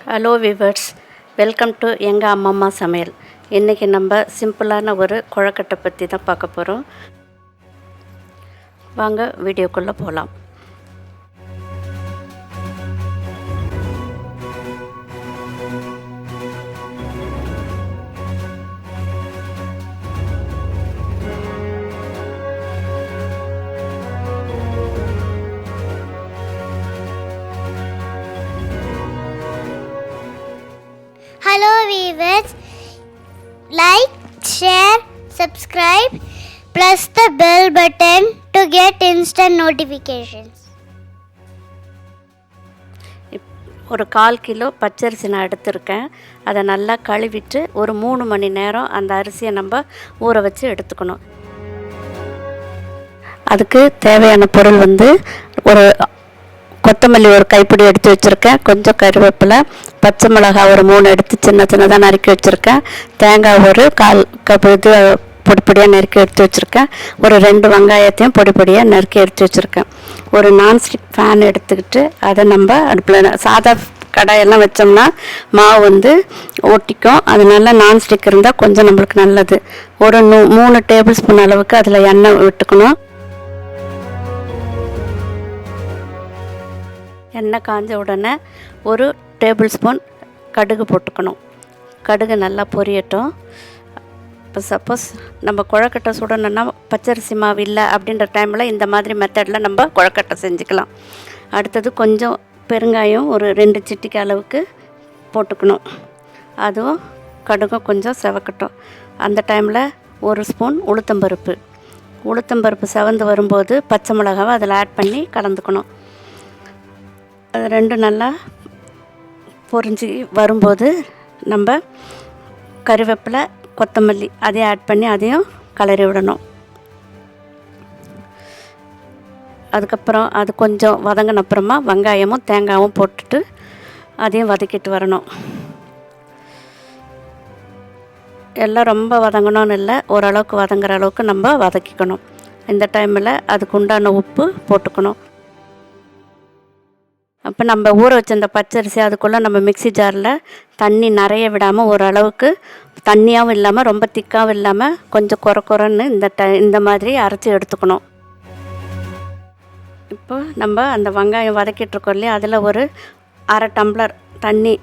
Hello viewers, welcome to எங்கள் அம்மம்மா சமையல். இன்றைக்கி நம்ம சிம்பிளான ஒரு கொழக்கட்டை பற்றி தான் பார்க்க போகிறோம். வாங்க வீடியோக்குள்ளே போகலாம். Hello viewers, like, share, subscribe, press the bell button to get instant notifications. ஒரு 1/4 கிலோ பச்சரிசி நான் எடுத்திருக்கேன். அதை நல்லா கழுவிட்டு ஒரு 3 மணி நேரம் அந்த அரிசியை நம்ம ஊற வச்சு எடுத்துக்கணும். அதுக்கு தேவையான பொருள் ஒரு கொத்தமல்லி ஒரு கைப்பிடி எடுத்து வச்சுருக்கேன், கொஞ்சம் கருவேப்பிலை, பச்சை மிளகாய் ஒரு 3 எடுத்து சின்னதாக நறுக்கி வச்சுருக்கேன், தேங்காய் ஒரு 1/4 கப் இது பொடிப்பொடியாக நறுக்கி எடுத்து வச்சுருக்கேன், ஒரு 2 வெங்காயத்தையும் பொடிப்பொடியாக நறுக்கி எடுத்து வச்சுருக்கேன். ஒரு நான்ஸ்டிக் ஃபேன் எடுத்துக்கிட்டு அதை நம்ம அடுப்பில் சாதா கடாயெல்லாம் வச்சோம்னா மாவு ஒட்டிக்கும். அதனால நான்ஸ்டிக் இருந்தால் கொஞ்சம் நம்மளுக்கு நல்லது. ஒரு 3 டேபிள் ஸ்பூன் அளவுக்கு அதில் எண்ணெய் விட்டுக்கணும். எண்ணெய் காஞ்ச உடனே ஒரு டேபிள் ஸ்பூன் கடுகு போட்டுக்கணும். கடுகு நல்லா பொரியட்டும். இப்போ சப்போஸ் நம்ம கொழக்கட்டை சுடணுன்னா பச்சரிசி மாவு இல்லை அப்படின்ற டைமில் இந்த மாதிரி மெத்தடில் நம்ம கொழக்கட்டை செஞ்சுக்கலாம். அடுத்தது கொஞ்சம் பெருங்காயம் ஒரு 2 சிட்டிகை அளவுக்கு போட்டுக்கணும். அதுவும் கடுகும் கொஞ்சம் செவக்கட்டும். அந்த டைமில் ஒரு ஸ்பூன் உளுத்தம்பருப்பு செவந்து வரும்போது பச்சை மிளகாவை அதில் ஆட் பண்ணி கலந்துக்கணும். அது 2 நல்லா பொரிஞ்சு வரும்போது நம்ம கருவேப்பிலை, கொத்தமல்லி அதையும் ஆட் பண்ணி அதையும் கிளறி விடணும். அதுக்கப்புறம் அது கொஞ்சம் வதங்கின அப்புறமா வெங்காயமும் தேங்காயும் போட்டுட்டு அதையும் வதக்கிட்டு வரணும். எல்லாம் ரொம்ப வதங்கணும்னு இல்லை, ஓரளவுக்கு வதங்குற அளவுக்கு நம்ம வதக்கிக்கணும். இந்த டைமில் அதுக்கு உண்டான உப்பு போட்டுக்கணும். அப்போ நம்ம ஊற வச்சிருந்த பச்சரிசி அதுக்குள்ளே நம்ம மிக்ஸி ஜாரில் தண்ணி நிறைய விடாமல் ஓரளவுக்கு தண்ணியாகவும் இல்லாமல் ரொம்ப திக்காகவும் இல்லாமல் கொஞ்சம் குறன்னு இந்த மாதிரி அரைச்சி எடுத்துக்கணும். இப்போ நம்ம அந்த வெங்காயம் வதக்கிட்டுருக்கோம் இல்லையா, அதில் ஒரு 1/2 டம்ளர் தண்ணி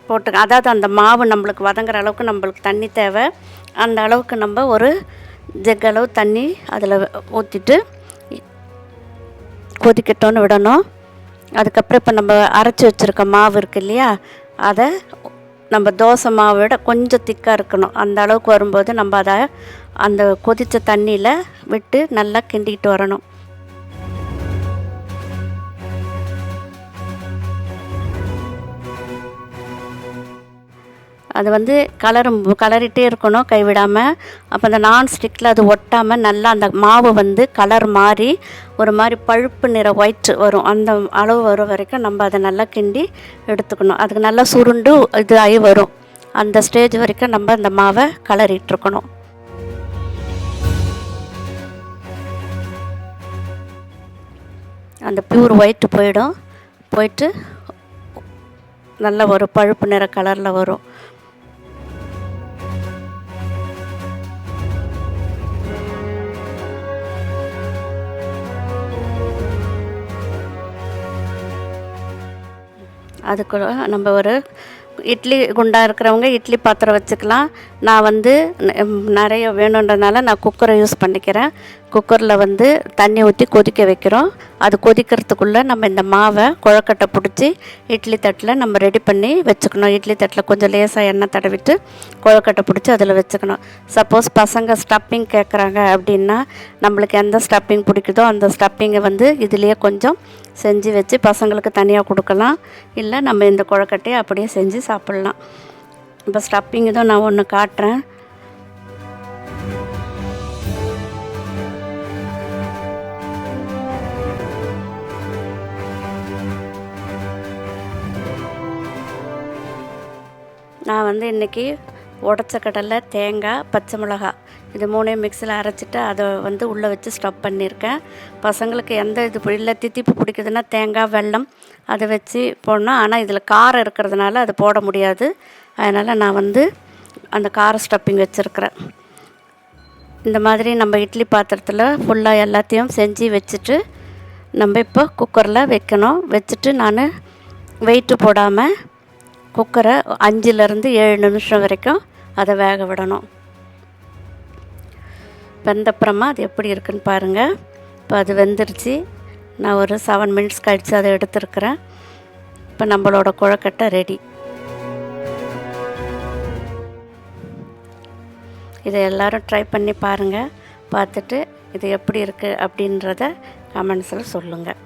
போட்டு, அதாவது அந்த மாவு நம்மளுக்கு வதங்குற அளவுக்கு நம்மளுக்கு தண்ணி தேவை. அந்த அளவுக்கு நம்ம ஒரு ஜக் அளவு தண்ணி அதில் ஊற்றிட்டு கொதிக்கட்டோன்னு விடணும். அதுக்கப்புறம் இப்போ நம்ம அரைச்சி வச்சுருக்க மாவு இருக்குது இல்லையா, அதை நம்ம தோசை மாவை விட கொஞ்சம் திக்காக இருக்கணும். அந்த அளவுக்கு வரும்போது நம்ம அதை அந்த கொதித்த தண்ணியில் விட்டு நல்லா கிண்டிக்கிட்டு வரணும். அது கலரிட்டே இருக்கணும் கைவிடாமல். அப்போ அந்த நான்ஸ்டிக்கில் அது ஒட்டாமல் நல்லா அந்த மாவு கலர் மாறி ஒரு மாதிரி பழுப்பு நிற ஒயிட் வரும். அந்த அளவு வரும் வரைக்கும் நம்ம அதை நல்லா கிண்டி எடுத்துக்கணும். அதுக்கு நல்லா சுருண்டு இது ஆகி வரும். அந்த ஸ்டேஜ் வரைக்கும் நம்ம அந்த மாவை கலரிட்டுருக்கணும். அந்த பியூர் ஒயிட் போயிட்டு நல்ல ஒரு பழுப்பு நிற கலரில் வரும். அதுக்குள்ள நம்ம ஒரு இட்லி குண்டா இருக்கிறவங்க இட்லி பாத்திரம் வச்சுக்கலாம். நான் நிறைய வேணுன்றதுனால நான் குக்கரை யூஸ் பண்ணிக்கிறேன். குக்கரில் தண்ணி ஊற்றி கொதிக்க வைக்கிறோம். அது கொதிக்கிறதுக்குள்ளே நம்ம இந்த மாவை கொழக்கட்டை பிடிச்சி இட்லி தட்டில் நம்ம ரெடி பண்ணி வச்சுக்கணும். இட்லி தட்டில் கொஞ்சம் லேசாக எண்ணெய் தடவிட்டு கொழக்கட்டை பிடிச்சி அதில் வச்சுக்கணும். சப்போஸ் பசங்க ஸ்டப்பிங் கேட்குறாங்க அப்படின்னா நம்மளுக்கு எந்த ஸ்டப்பிங் பிடிக்குதோ அந்த ஸ்டப்பிங்கை இதுலேயே கொஞ்சம் செஞ்சு வச்சு பசங்களுக்கு தனியாக கொடுக்கலாம். இல்லை நம்ம இந்த கொழக்கட்டையை அப்படியே செஞ்சு சாப்பிட்லாம். இப்போ ஸ்டப்பிங்கு தான் நான் ஒன்று காட்டுறேன். நான் இன்றைக்கி உடச்ச கடலை, தேங்காய், பச்சை மிளகாய் இது 3 மிக்ஸியில் அரைச்சிட்டு அதை வந்து உள்ளே வச்சு ஸ்டஃப் பண்ணியிருக்கேன். பசங்களுக்கு எந்த இது இல்லை தித்திப்பு பிடிக்குதுன்னா தேங்காய், வெல்லம் அதை வச்சு போடணும். ஆனால் இதில் காரம் இருக்கிறதுனால அது போட முடியாது. அதனால் நான் வந்து அந்த கார ஸ்டப்பிங் வச்சுருக்கிறேன். இந்த மாதிரி நம்ம இட்லி பாத்திரத்தில் ஃபுல்லாக எல்லாத்தையும் செஞ்சு வச்சுட்டு நம்ம இப்போ குக்கரில் வைக்கணும். வச்சுட்டு நான் வெயிட்டு போடாமல் குக்கரை 5லேருந்து 7 நிமிஷம் வரைக்கும் அதை வேக விடணும். வெந்தப்புறமா அது எப்படி இருக்குன்னு பாருங்கள். இப்போ அது வெந்துருச்சு. நான் ஒரு 7 மினிட்ஸ் கழித்து அதை எடுத்துருக்கிறேன். இப்போ நம்மளோட கொழுக்கட்டை ரெடி. இதை எல்லோரும் ட்ரை பண்ணி பாருங்கள். பார்த்துட்டு இது எப்படி இருக்குது அப்படின்றத கமெண்ட்ஸில் சொல்லுங்கள்.